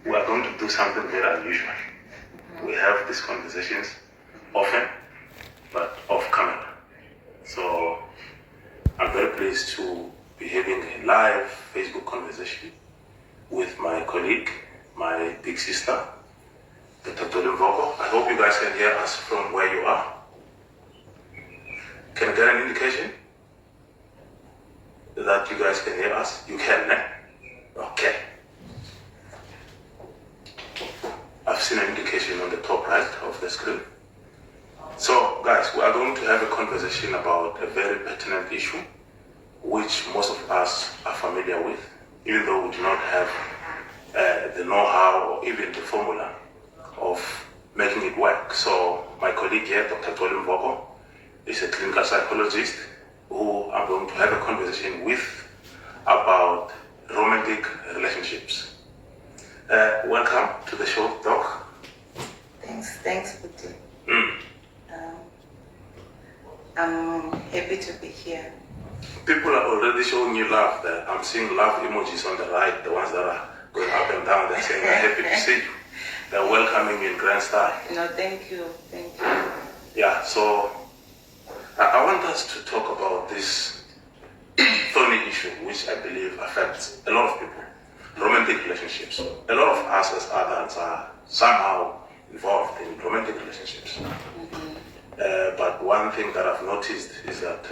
we are going to do something very unusual. We have these conversations often, but off camera. So I'm very pleased to be having a live Facebook conversation with my colleague, my big sister, Dr. Tolin Voko. I hope you guys can hear us from where you are. Can I get an indication that you guys can hear us? You can, eh? Okay. I've seen an indication on the top right of the screen. So, guys, we are going to have a conversation about a very pertinent issue, which most of us are familiar with, even though we do not have the know-how or even the formula of making it work. So, my colleague here, Dr. Tolin Voko, is a clinical psychologist who I'm going to have a conversation with about romantic relationships. Welcome to the show, Doc. Thanks, Puti. I'm happy to be here. People are already showing you love there. I'm seeing love emojis on the right, the ones that are going up and down. They're saying they're happy to see you. They're welcoming you in grand style. No, thank you. Yeah, so I want us to talk about this thorny issue, which I believe affects a lot of people. Romantic relationships. A lot of us as adults are somehow involved in romantic relationships. But one thing that I've noticed is that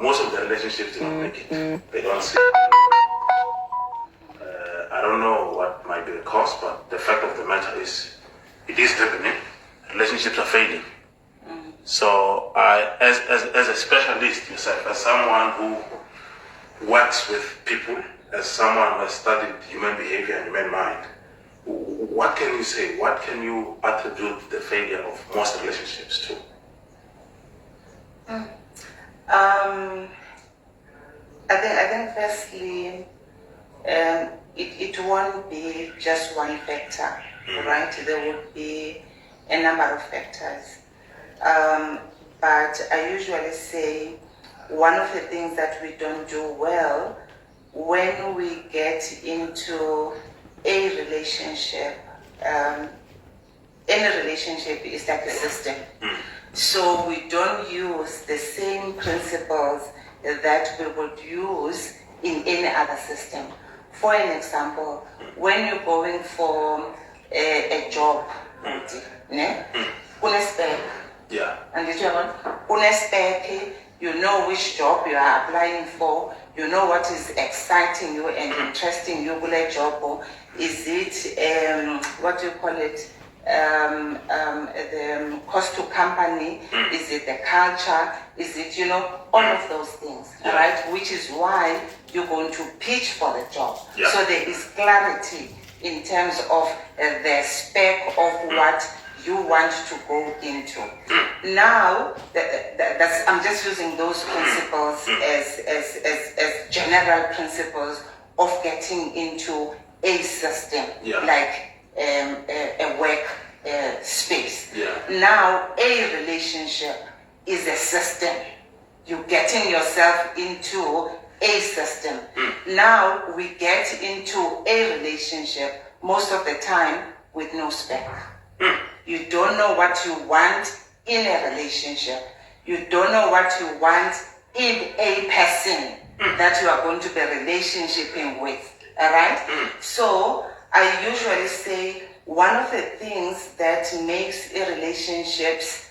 most of the relationships do not make it. They don't see. I don't know what might be the cause, but the fact of the matter is, it is happening. Relationships are failing. So, as a specialist yourself, as someone who works with people, as someone who has studied human behavior and human mind, what can you say? What can you attribute the failure of most relationships to? I think firstly, it won't be just one factor, right? There would be a number of factors. But I usually say one of the things that we don't do well when we get into a relationship, any relationship is like a system. So we don't use the same principles that we would use in any other system. For an example, when you're going for a job, Yeah. and you know which job you are applying for, you know what is exciting you and interesting you with a job. Is it what do you call it? The cost to company? Is it the culture? Is it all of those things, right? Which is why you're going to pitch for the job. Yeah. So there is clarity in terms of the spec of what you want to go into. Now, I'm just using those principles as general principles of getting into a system, like a work space. Now, a relationship is a system. You're getting yourself into a system. Now, we get into a relationship most of the time with no spec. You don't know what you want in a relationship. You don't know what you want in a person that you are going to be relationshiping with. All right? So I usually say one of the things that makes a relationships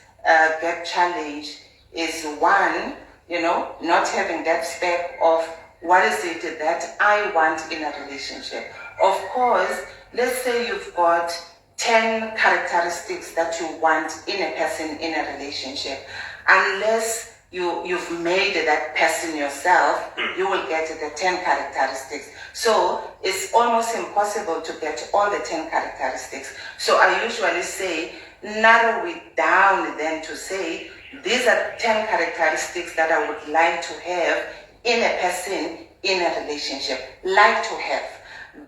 get challenged is one, not having that spec of what is it that I want in a relationship. Of course, let's say you've got 10 characteristics that you want in a person in a relationship. Unless you've made that person yourself, you will get the 10 characteristics. So it's almost impossible to get all the 10 characteristics. So I usually say, narrow it down then to say, these are 10 characteristics that I would like to have in a person in a relationship, like to have.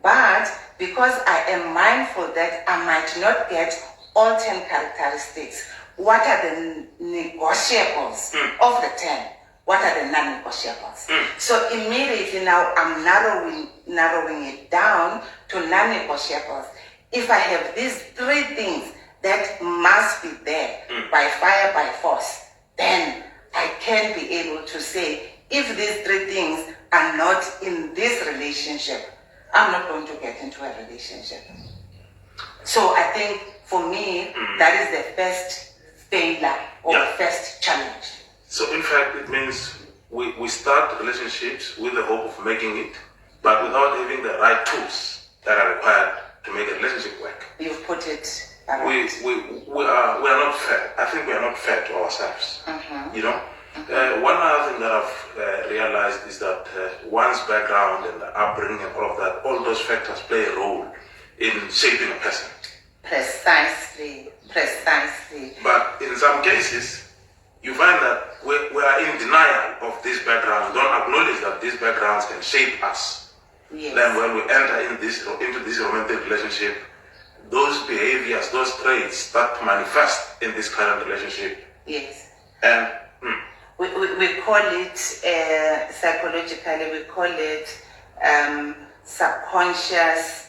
But because I am mindful that I might not get all 10 characteristics, what are the negotiables of the 10? what are the non-negotiables? So immediately now I'm narrowing it down to non-negotiables. If I have these 3 things that must be there by fire, by force, then I can be able to say, if these 3 things are not in this relationship, I'm not going to get into a relationship. So I think for me, that is the first failure or the first challenge. So in fact, it means we start relationships with the hope of making it, but without having the right tools that are required to make a relationship work. You've put it right. We are not fair. I think we are not fair to ourselves. You know, one other thing that I've realized is that one's background and the upbringing and all of that, all those factors play a role in shaping a person. Precisely. But in some cases, you find that we are in denial of these backgrounds. We don't acknowledge that these backgrounds can shape us. Yes. Then when we enter into this romantic relationship, those behaviors, those traits start to manifest in this current relationship. Yes. And we call it, psychologically, we call it subconscious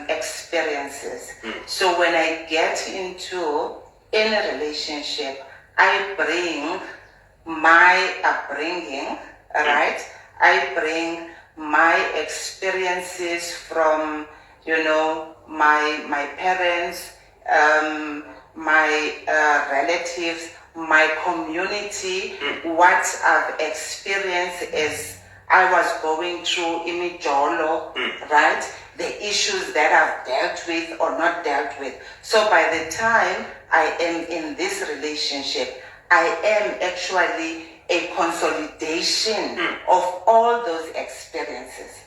experiences. So when I get into any relationship, I bring my upbringing, right? I bring my experiences from, my parents, my relatives, my community, what I've experienced as I was going through imijolo, right? The issues that I've dealt with or not dealt with. So by the time I am in this relationship, I am actually a consolidation of all those experiences.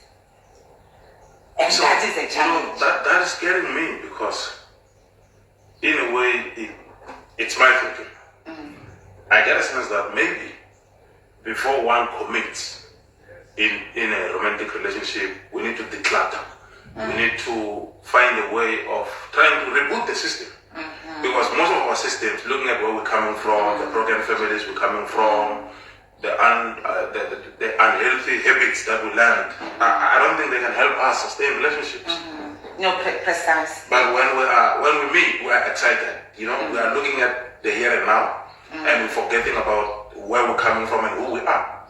And so, that is a challenge. That is scaring me because in a way, it's my thinking. I get a sense that maybe before one commits in a romantic relationship, we need to declutter. We need to find a way of trying to reboot the system. Because most of our systems, looking at where we're coming from, the broken families we're coming from, the unhealthy habits that we learned, I don't think they can help us sustain relationships. No, precise. But when we meet, we are excited. We are looking at the here and now, and we're forgetting about where we're coming from and who we are.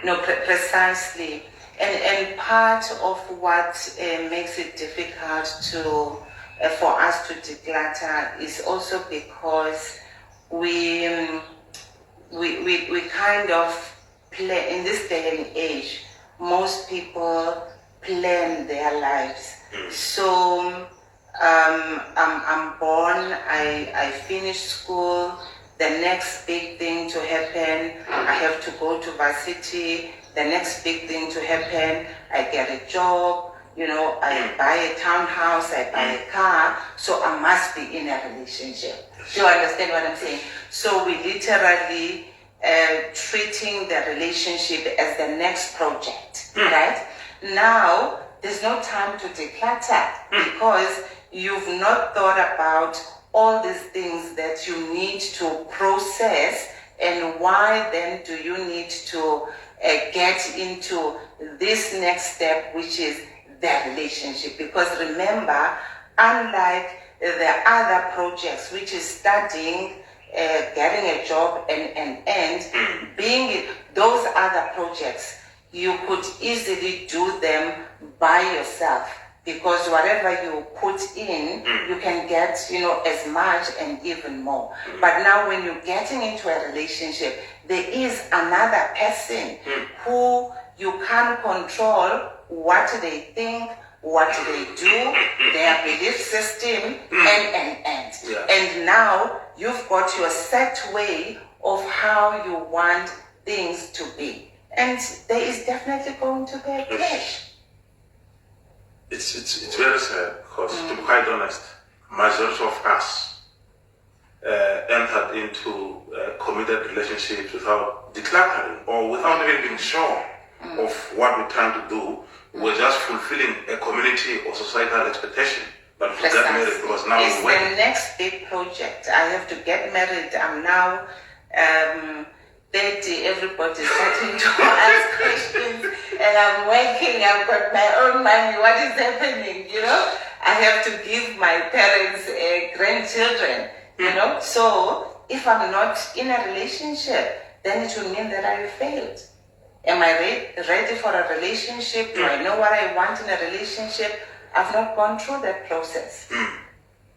No, precisely. And part of what makes it difficult for us to declutter is also because we kind of play, in this day and age, most people plan their lives. So I'm born, I finish school, the next big thing to happen, I have to go to varsity, the next big thing to happen, I get a job, I buy a townhouse, I buy a car, so I must be in a relationship. Do you understand what I'm saying? So we literally treating the relationship as the next project, right? Now, there's no time to declutter because you've not thought about all these things that you need to process, and why then do you need to get into this next step, which is the relationship? Because remember, unlike the other projects, which is studying, getting a job and being those other projects, you could easily do them by yourself, because whatever you put in, you can get, as much and even more. But now when you're getting into a relationship, there is another person who you can't control what they think, what they do, their belief system, and. Yeah. And now you've got your set way of how you want things to be. And there is definitely going to be a clash. It's very sad because, to be quite honest, majority of us entered into committed relationships without decluttering or without even being sure of what we're trying to do. We're just fulfilling a community or societal expectation. But to get married because now it's we're the next big project. I have to get married. I'm now 30, everybody's starting to ask questions, and I'm working, I've got my own money, what is happening, you know? I have to give my parents grandchildren, you know? So if I'm not in a relationship, then it will mean that I failed. Am I ready for a relationship? Do I know what I want in a relationship? I've not gone through that process.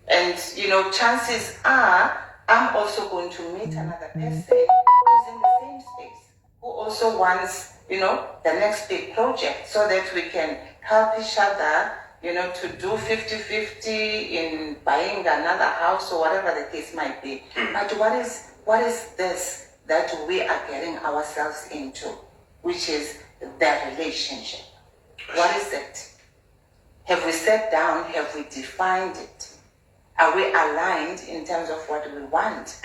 And, you know, chances are I'm also going to meet another person who's in the same space, who also wants, you know, the next big project, so that we can help each other, you know, to do 50-50 in buying another house or whatever the case might be. But what is this that we are getting ourselves into, which is the relationship? What is it? Have we sat down? Have we defined it? Are we aligned in terms of what we want?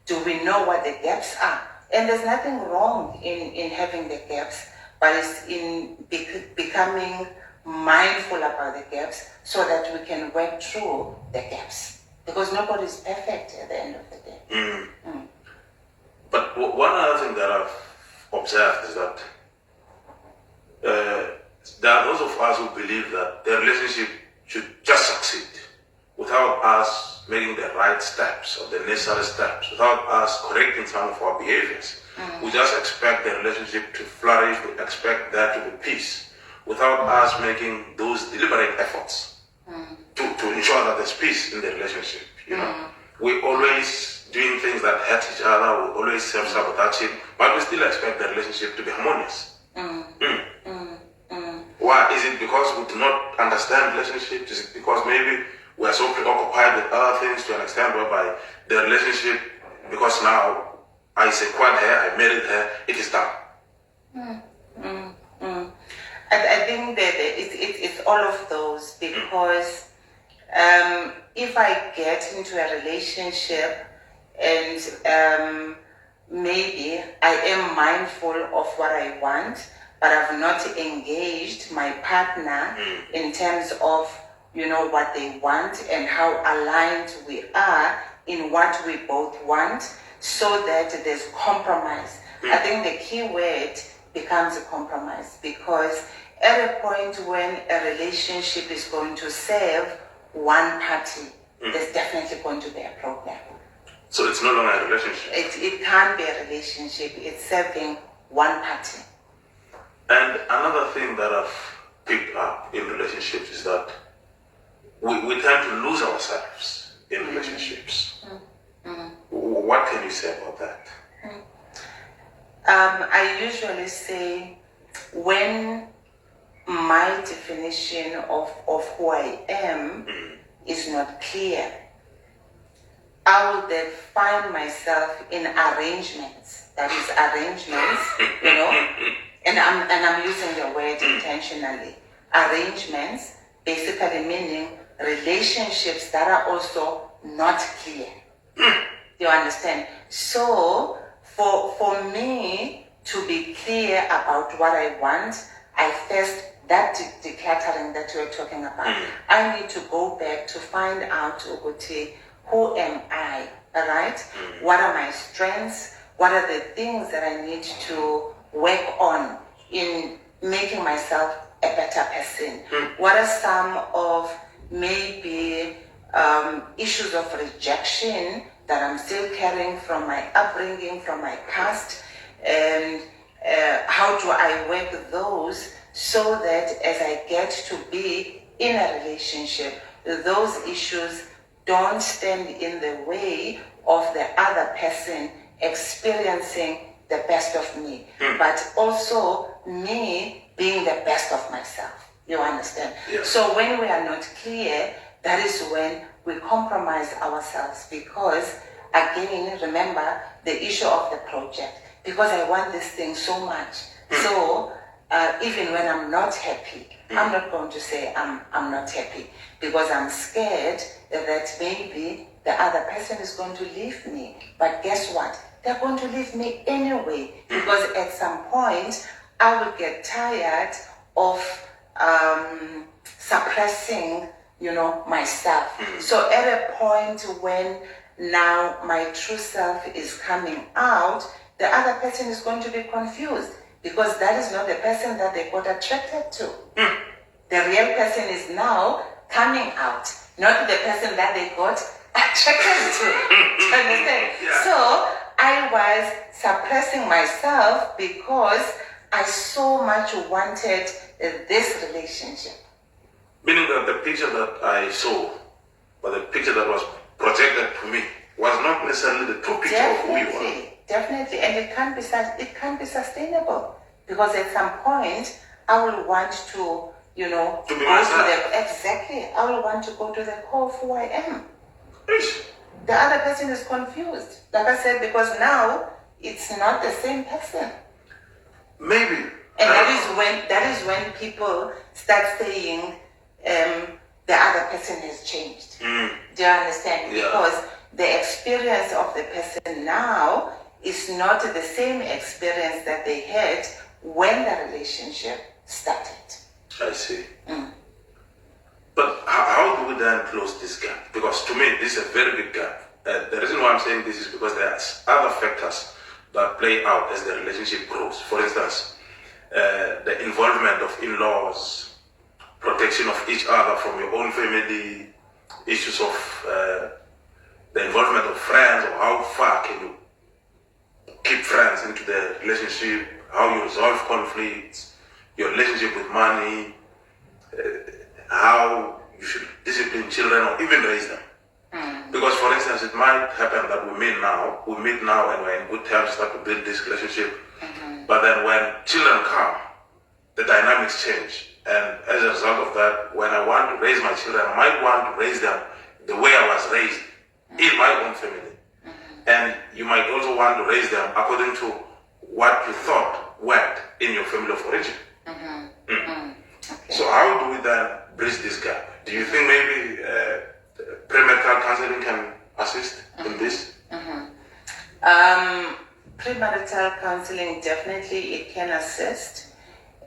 Do we know what the gaps are? And there's nothing wrong in having the gaps, but it's in becoming mindful about the gaps so that we can work through the gaps. Because nobody's perfect at the end of the day. But one other thing that I've observed is that there are those of us who believe that the relationship should just succeed without us making the right steps or the necessary steps, without us correcting some of our behaviors. We just expect the relationship to flourish, we expect there to be peace, without us making those deliberate efforts to ensure that there's peace in the relationship. You know, we always doing things that hurt each other, we always self-sabotaging, but we still expect the relationship to be harmonious. Why? Is it because we do not understand relationships? Is it because maybe we are so preoccupied with other things to an extent whereby the relationship, because now I secured her, I married her, it is done? I think that it's all of those, because if I get into a relationship and maybe I am mindful of what I want, but I've not engaged my partner in terms of, you know, what they want and how aligned we are in what we both want, so that there's compromise. I think the key word becomes a compromise, because at a point when a relationship is going to serve one party, there's definitely going to be a problem. So it's no longer a relationship. It can't be a relationship. It's serving one party. And another thing that I've picked up in relationships is that we tend to lose ourselves in relationships. What can you say about that? I usually say, when my definition of who I am is not clear, I will then find myself in arrangements. That is arrangements, you know, and I'm using the word intentionally. Arrangements, basically meaning relationships that are also not clear. You understand? So for me to be clear about what I want, I first, that decluttering that you were talking about, I need to go back to find out, Uguti, who am I, all right? What are my strengths? What are the things that I need to work on in making myself a better person? What are some of maybe issues of rejection that I'm still carrying from my upbringing, from my past, and how do I work those so that as I get to be in a relationship, those issues don't stand in the way of the other person experiencing the best of me, but also me being the best of myself. You understand? Yeah. So when we are not clear, that is when we compromise ourselves, because again, remember the issue of the project, because I want this thing so much. So even when I'm not happy, I'm not going to say I'm not happy, because I'm scared that maybe the other person is going to leave me. But guess what? They're going to leave me anyway, because at some point I will get tired of suppressing, you know, myself. So at a point when now my true self is coming out, the other person is going to be confused because that is not the person that they got attracted to. The real person is now coming out, not the person that they got attracted to. Do you understand? Yeah. So I was suppressing myself because I so much wanted this relationship. Meaning that the picture that I saw, or the picture that was projected to me, was not necessarily the true picture of who you are. Definitely, and it can't be sustainable because at some point I will want to, To be go myself. I will want to go to the core of who I am. Ish. The other person is confused, like I said, because now it's not the same person. Maybe. And that is when people start saying the other person has changed. Do you understand? Yeah. Because the experience of the person now is not the same experience that they had when the relationship started. I see. But how do we then close this gap? Because to me, this is a very big gap. The reason why I'm saying this is because there are other factors that play out as the relationship grows. For instance, the involvement of in-laws, protection of each other from your own family, issues of the involvement of friends, or how far can you keep friends into the relationship, how you resolve conflicts, your relationship with money, how you should discipline children or even raise them. Because, for instance, it might happen that we meet now and we're in good terms, start to build this relationship. But then when children come, the dynamics change. And as a result of that, when I want to raise my children, I might want to raise them the way I was raised in my own family. And you might also want to raise them according to what you thought worked in your family of origin. Okay. So how do we then bridge this gap? Do you think maybe premarital counseling can assist in this? Premarital counseling, definitely it can assist.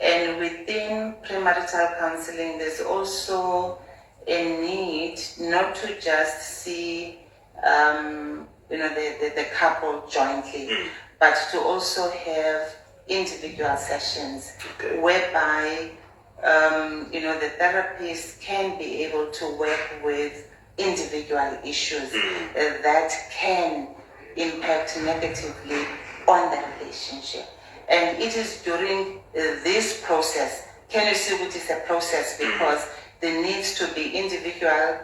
And within premarital counseling, there's also a need not to just see the couple jointly, but to also have individual sessions whereby the therapist can be able to work with individual issues that can impact negatively on the relationship. And it is during this process, can you see what is a process? Because there needs to be individual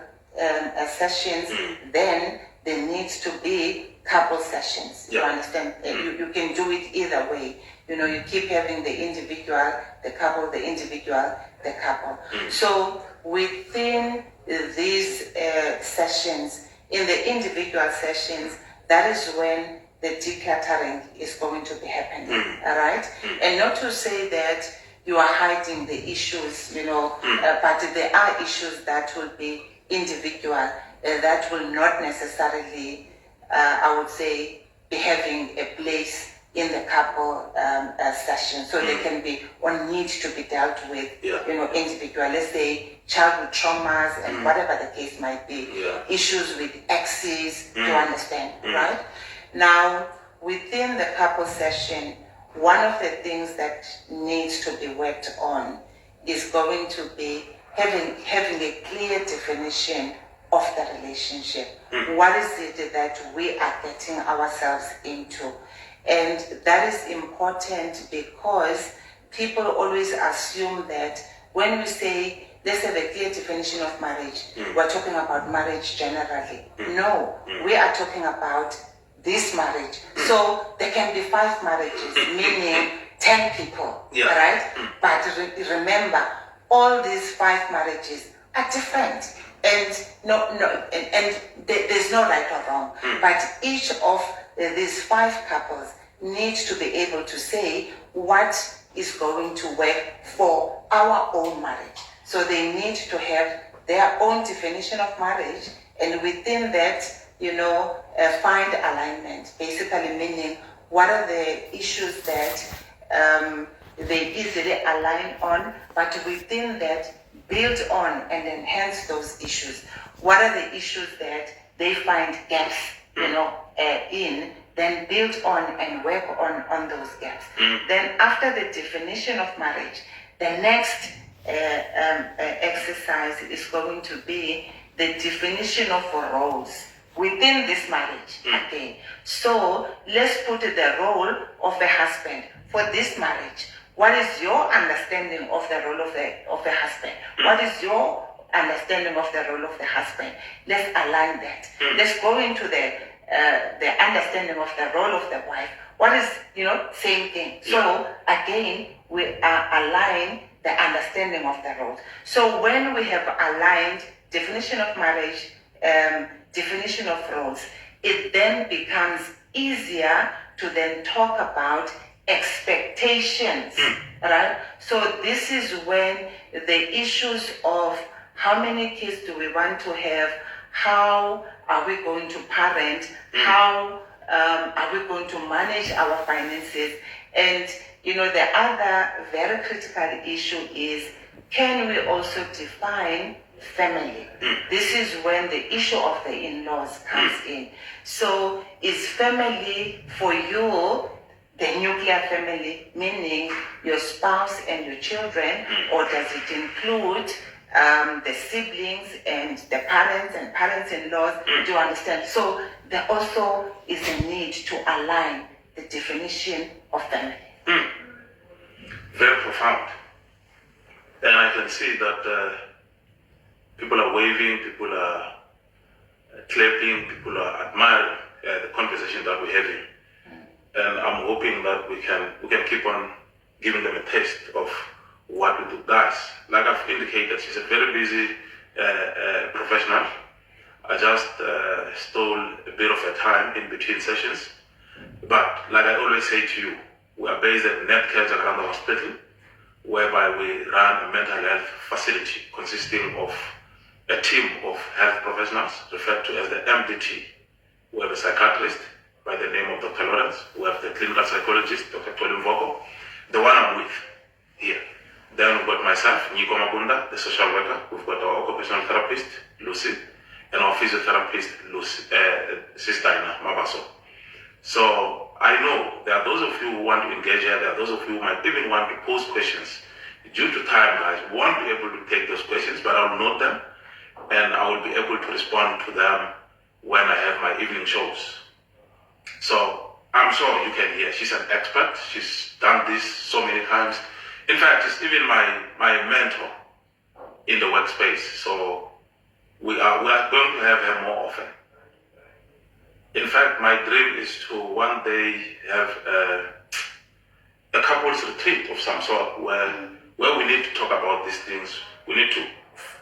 sessions, then there needs to be couple sessions. You understand? You can do it either way. You keep having the individual, the couple, the individual, the couple. So within these sessions, in the individual sessions, that is when the decluttering is going to be happening, all right? And not to say that you are hiding the issues, but there are issues that will be individual, that will not necessarily, I would say, be having a place in the couple session. So they can be or need to be dealt with, individual. Let's say childhood traumas and whatever the case might be, issues with exes, you understand, right? Now, within the couple session, one of the things that needs to be worked on is going to be having a clear definition of the relationship. What is it that we are getting ourselves into? And that is important because people always assume that when we say, let's have a clear definition of marriage, we're talking about marriage generally. No, we are talking about this marriage. So there can be 5 marriages, meaning 10 people, right? But remember, all these 5 marriages are different. And there's no right or wrong. But each of these 5 couples needs to be able to say what is going to work for our own marriage. So they need to have their own definition of marriage, and within that, find alignment. Basically meaning, what are the issues that they easily align on, but within that, build on and enhance those issues. What are the issues that they find gaps, in, then build on and work on those gaps. Then after the definition of marriage, the next exercise is going to be the definition of roles within this marriage again. So let's put the role of the husband for this marriage. What is your understanding of the role of the husband? What is your understanding of the role of the husband? Let's align that. Let's go into the understanding of the role of the wife. What is, same thing. So again, we align the understanding of the roles. So when we have aligned definition of marriage, definition of roles, it then becomes easier to then talk about expectations, right? So this is when the issues of how many kids do we want to have, how are we going to parent, how are we going to manage our finances, and the other very critical issue is, can we also define family? This is when the issue of the in-laws comes in. So is family for you the nuclear family, meaning your spouse and your children, or does it include the siblings and the parents and parents-in-laws? Do you understand? So there also is a need to align the definition of family. Very profound. And I can see that people are waving, people are clapping, people are admiring the conversation that we're having. And I'm hoping that we can keep on giving them a taste of what we do. Guys, like I've indicated, she's a very busy professional. I just stole a bit of her time in between sessions. But like I always say to you, we are based at Netcare Jacaranda Hospital, whereby we run a mental health facility consisting of a team of health professionals referred to as the MDT. We have a psychiatrist by the name of Dr. Lawrence. We have the clinical psychologist, Dr. Tolu Mvoko, the one I'm with here. Then we've got myself, Niko Mabunda, the social worker. We've got our occupational therapist, Lucy, and our physiotherapist, Sister Ina Mabaso. So I know there are those of you who want to engage here, there are those of you who might even want to pose questions. Due to time, guys, we won't be able to take those questions, but I'll note them and I will be able to respond to them when I have my evening shows. So I'm sure you can hear, she's an expert. She's done this so many times. In fact, she's even my mentor in the workspace. So we are going to have her more often. In fact, my dream is to one day have a couples retreat of some sort where we need to talk about these things. We need to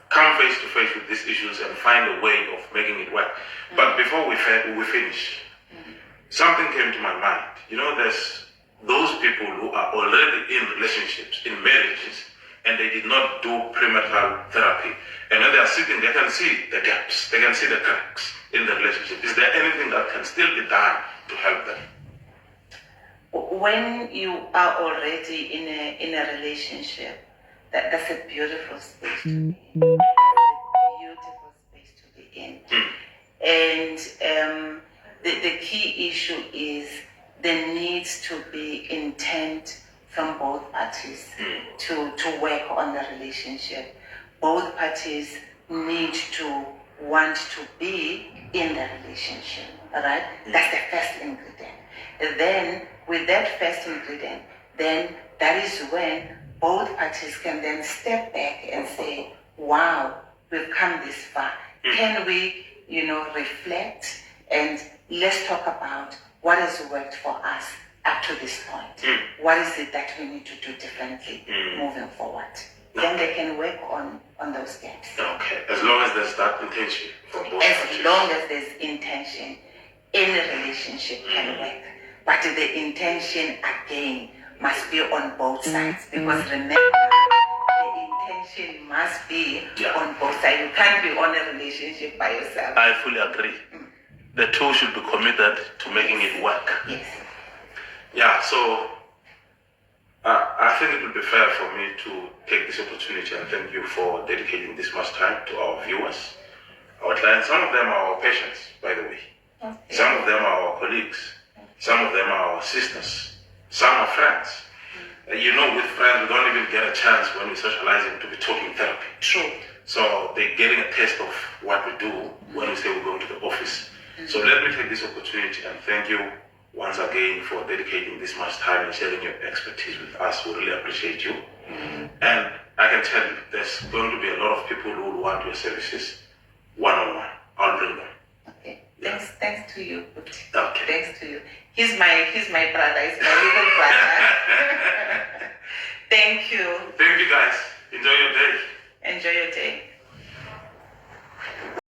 come face to face with these issues and find a way of making it work. But before we finish, something came to my mind. There's those people who are already in relationships, in marriages, and they did not do premarital therapy. And when they are sitting, they can see the gaps, they can see the cracks in the relationship. Is there anything that can still be done to help them? When you are already in a relationship, that's a beautiful space to be in. That's a beautiful space to be in. And the key issue is there needs to be intent from both parties to work on the relationship. Both parties need to want to be in the relationship, right? That's the first ingredient. And then with that first ingredient, then that is when both parties can then step back and say, wow, we've come this far. Can we, reflect and let's talk about what has worked for us up to this point. What is it that we need to do differently moving forward? Then they can work on those gaps. Okay, as long as there's that intention for both parties. As long as there's intention, any relationship can work. But the intention, again, must be on both sides. Because remember, the intention must be on both sides. You can't be on a relationship by yourself. I fully agree. The two should be committed to making it work. Yes. Yeah, so I think it would be fair for me to take this opportunity and thank you for dedicating this much time to our viewers, our clients. Some of them are our patients, by the way. Okay. Some of them are our colleagues. Some of them are our sisters. Some are friends. You know, with friends, we don't even get a chance when we're socializing to be talking therapy. True. So they're getting a taste of what we do when we say we're going to the office. So let me take this opportunity and thank you once again for dedicating this much time and sharing your expertise with us. We really appreciate you. And I can tell you, there's going to be a lot of people who will want your services one-on-one. I'll bring them. Okay. Thanks to you. Okay. Thanks to you. He's my brother. He's my little brother. Thank you. Thank you, guys. Enjoy your day. Enjoy your day.